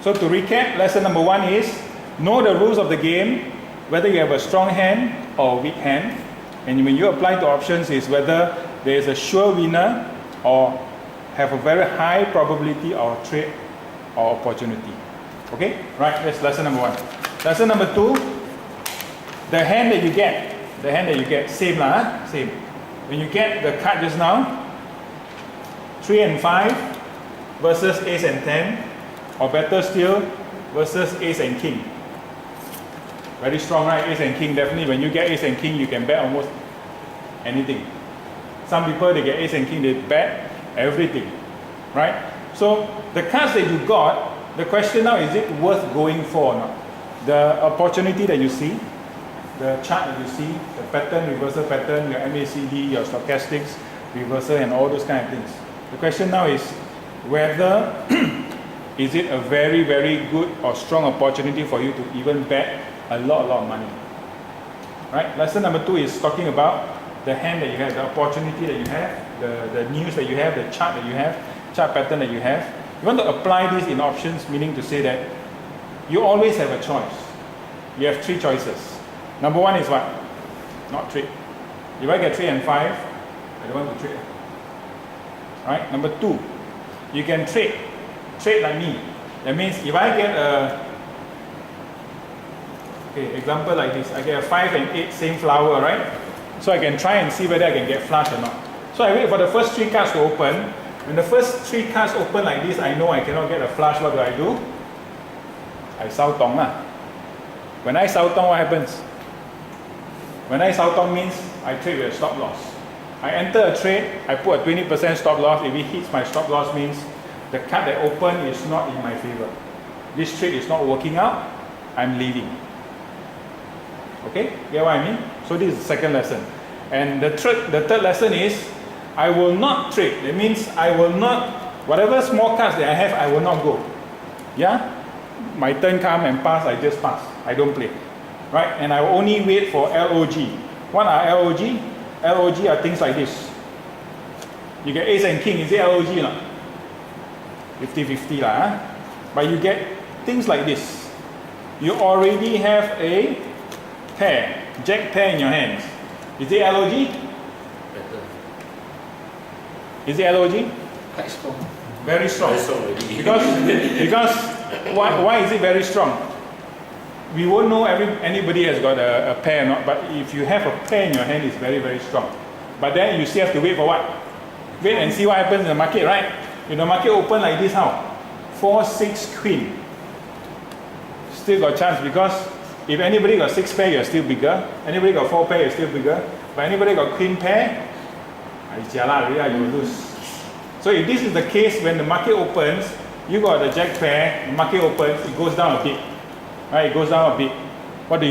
So to recap, lesson number 1 is know the rules of the game, whether you have a strong hand or a weak hand. And when you apply to options is whether there is a sure winner or have a very high probability of trade or opportunity. Okay, right, that's lesson number 1. Lesson number 2, the hand that you get, same lah, same. When you get the card just now, 3 and 5 versus ace and 10, or better still, versus ace and king. Very strong, right? Ace and king, definitely. When you get ace and king, you can bet almost anything. Some people, they get ace and king, they bet everything, right? So the cards that you got, the question now, is it worth going for or not? The opportunity that you see, the chart that you see, the pattern, reversal pattern, your MACD, your stochastics, reversal, and all those kind of things. The question now is whether is it a very, very good or strong opportunity for you to even bet a lot of money. Right? Lesson number 2 is talking about the hand that you have, the opportunity that you have, the news that you have, the chart that you have, chart pattern that you have. You want to apply this in options, meaning to say that you always have a choice. You have 3 choices. Number 1 is what? Not trade. If I get 3 and 5, I don't want to trade. Right? Number 2, you can trade like me. That means if I get a, example like this, I get a 5 and 8 same flower, right? So I can try and see whether I can get flush or not. So I wait for the first 3 cards to open. When the first 3 cards open like this, I know I cannot get a flush. What do? I sao tong lah. When I sao tong, what happens? When I sao tong means I trade with a stop loss. I enter a trade, I put a 20% stop loss. If it hits my stop loss, means the card that open is not in my favor. This trade is not working out, I'm leaving. Okay, get what I mean? So this is the second lesson. And the third lesson is, I will not trade. That means I will not, whatever small cards that I have, I will not go. Yeah? My turn come and pass, I just pass. I don't play. Right? And I will only wait for LOG. What are LOG? LOG are things like this. You get ace and king, is it LOG or not? 50-50 lah. Huh? But you get things like this. You already have a pair, jack pair in your hands. Is it LOG? Better. Is it LOG? Quite strong. Very strong. Very strong already. Because why is it very strong? We won't know anybody has got a pair or not, but if you have a pair in your hand, it's very, very strong. But then you still have to wait for what? Wait and see what happens in the market, right? If the market open like this, how? 4, 6, queen. Still got chance, because if anybody got 6 pair, you're still bigger. Anybody got 4 pair, you're still bigger. But anybody got queen pair, you will lose. So if this is the case, when the market opens, you got the jack pair, the market opens, it goes down a bit. Right, it goes down a bit. What do?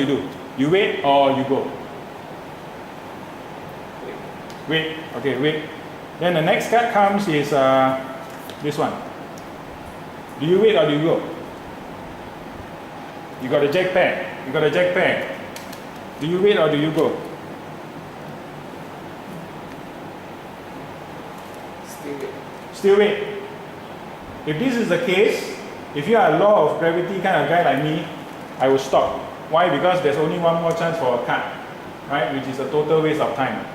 You wait or you go? Wait. Okay, wait. Then the next card comes is this one. Do you wait or do you go? You got a jack pair. Do you wait or do you go? Still wait. If this is the case, if you are a law of gravity kind of guy like me, I will stop. Why? Because there's only one more chance for a card, right? Which is a total waste of time.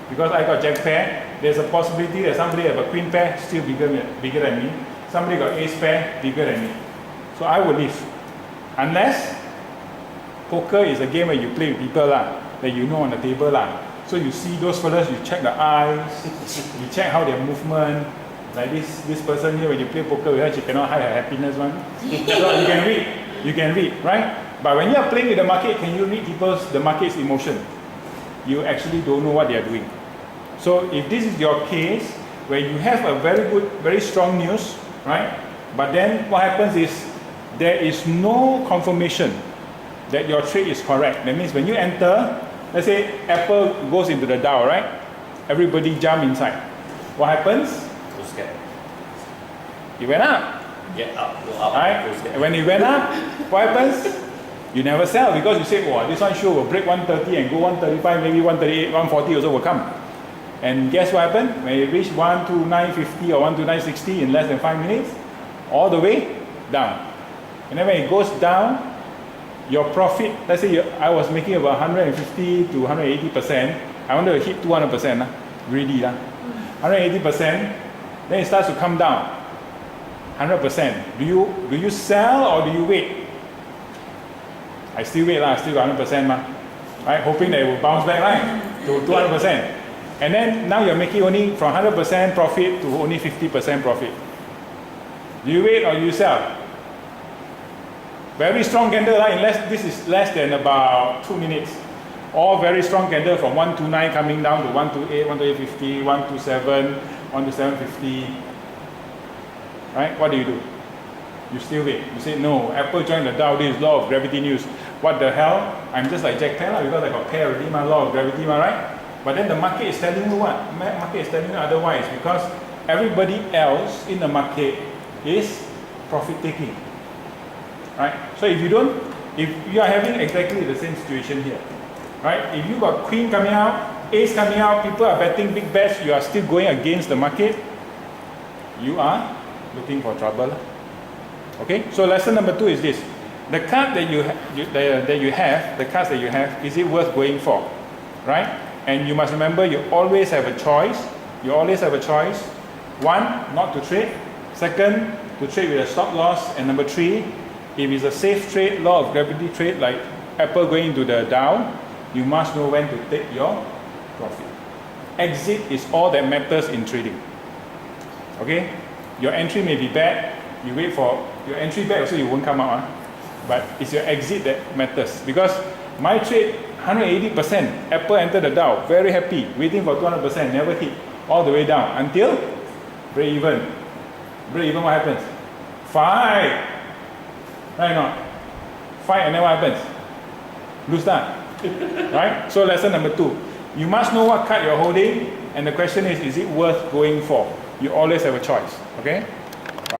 Because I got jack pair, there's a possibility that somebody have a queen pair, still bigger than me. Somebody got ace pair, bigger than me. So I will leave. Unless poker is a game where you play with people lah, that you know on the table lah. So you see those fellas, you check the eyes, you check how their movement. Like this person here, when you play poker with her, she cannot hide her happiness one. So you can read, right? But when you are playing with the market, can you read the market's emotion? You actually don't know what they are doing. So if this is your case, where you have a very good, very strong news, right? But then what happens is, there is no confirmation that your trade is correct. That means when you enter, let's say Apple goes into the Dow, right? Everybody jump inside. What happens? It went up. Get up, go up. Right? And when it went up, what happens? You never sell, because you say, wow, this one sure will break 130 and go 135, maybe 138, 140 also will come. And guess what happened? When it reached 129.50 or 129.60 in less than 5 minutes, all the way down. And then when it goes down, your profit, let's say I was making about 150 to 180%. I wanted to hit 200%, greedy. 180%, then it starts to come down. 100%. Do you sell or do you wait? I still wait, I still got 100%, right? Hoping that it will bounce back, right? To 200%. And then now you're making only from 100% profit to only 50% profit. Do you wait or you sell? Very strong candle, unless this is less than about 2 minutes. All very strong candle from 129 coming down to 128, 128.50, 127, 127.50. Right? What do? You still wait. You say, no, Apple joined the Dow, this is law of gravity news. What the hell? I'm just like Jack Taylor because I got pair already, my law of gravity, right? But then the market is telling you what? Market is telling you otherwise because everybody else in the market is profit taking. Right? So if you are having exactly the same situation here, right? If you got queen coming out, ace coming out, people are betting big bets, you are still going against the market, you are looking for trouble. Okay? So lesson number 2 is this. The card that the cards that you have, is it worth going for? Right? And you must remember you always have a choice. You always have a choice. 1, not to trade. 2nd, to trade with a stop loss. And number 3, if it's a safe trade, law of gravity trade, like Apple going into the Dow, you must know when to take your profit. Exit is all that matters in trading. Okay? Your entry may be bad. You wait for your entry bad, so you won't come out. But it's your exit that matters. Because my trade, 180%, Apple entered the Dow, very happy, waiting for 200%, never hit, all the way down until break even. Break even, what happens? Fight. Right or not? Fight, and then what happens? Lose that. Right? So lesson number 2. You must know what card you're holding, and the question is it worth going for? You always have a choice. Okay?